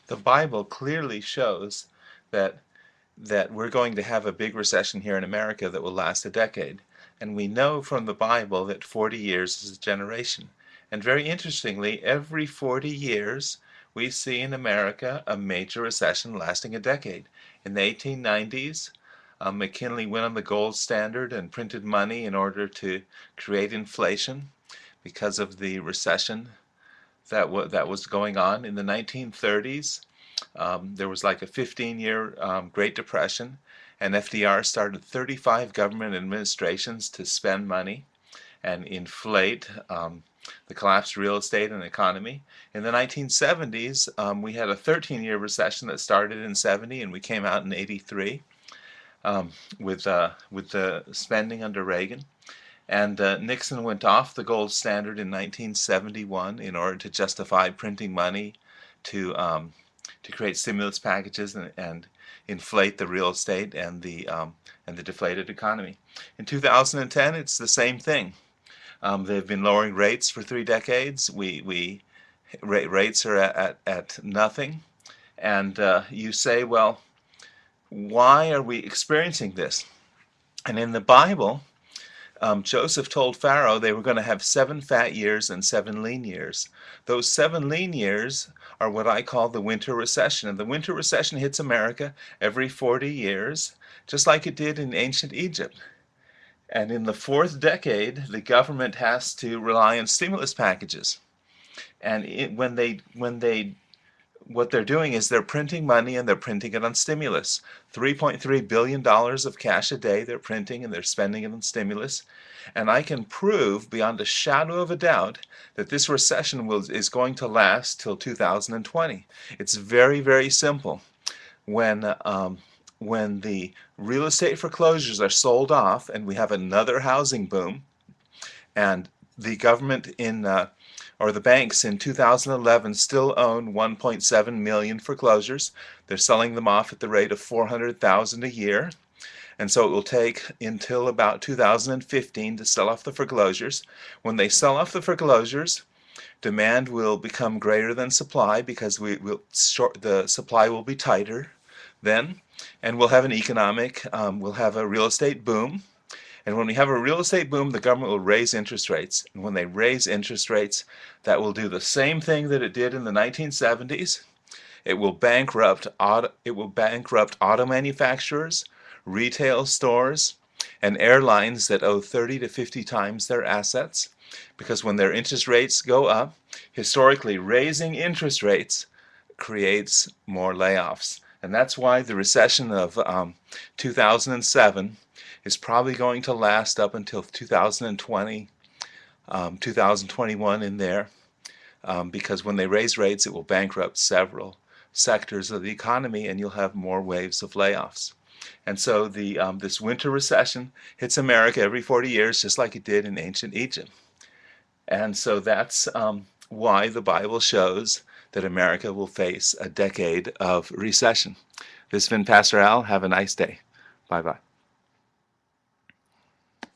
The Bible clearly shows that we're going to have a big recession here in America that will last a decade. And we know from the Bible that 40 years is a generation. And very interestingly, every 40 years we see in America a major recession lasting a decade. In the 1890s, McKinley went on the gold standard and printed money in order to create inflation because of the recession that was going on. In the 1930s, there was like a 15-year Great Depression, and FDR started 35 government administrations to spend money and inflate the collapsed real estate and economy. In the 1970s, we had a 13-year recession that started in 70 and we came out in 83 with the spending under Reagan. And Nixon went off the gold standard in 1971 in order to justify printing money to create stimulus packages and inflate the real estate and the deflated economy. In 2010, it's the same thing. They've been lowering rates for 3 decades. Rates are at nothing, and you say, well, why are we experiencing this? And in the Bible, Joseph told Pharaoh they were going to have 7 fat years and 7 lean years. Those 7 lean years are what I call the winter recession. And the winter recession hits America every 40 years, just like it did in ancient Egypt. And in the 4th decade, the government has to rely on stimulus packages. And what they're doing is they're printing money and they're printing it on stimulus. $3.3 billion of cash a day they're printing and they're spending it on stimulus. And I can prove beyond a shadow of a doubt that this recession is going to last till 2020. It's very, very simple. When the real estate foreclosures are sold off and we have another housing boom, and the government or the banks in 2011 still own 1.7 million foreclosures. They're selling them off at the rate of 400,000 a year. And so it will take until about 2015 to sell off the foreclosures. When they sell off the foreclosures, demand will become greater than supply because the supply will be tighter then, and we'll have we'll have a real estate boom. And when we have a real estate boom, the government will raise interest rates. And when they raise interest rates, that will do the same thing that it did in the 1970s. It will bankrupt auto manufacturers, retail stores, and airlines that owe 30 to 50 times their assets. Because when their interest rates go up, historically raising interest rates creates more layoffs. And that's why the recession of 2007 is probably going to last up until 2020, 2021 in there, because when they raise rates, it will bankrupt several sectors of the economy, and you'll have more waves of layoffs. And so this winter recession hits America every 40 years, just like it did in ancient Egypt. And so that's why the Bible shows that America will face a decade of recession. This has been Pastor Al. Have a nice day. Bye-bye.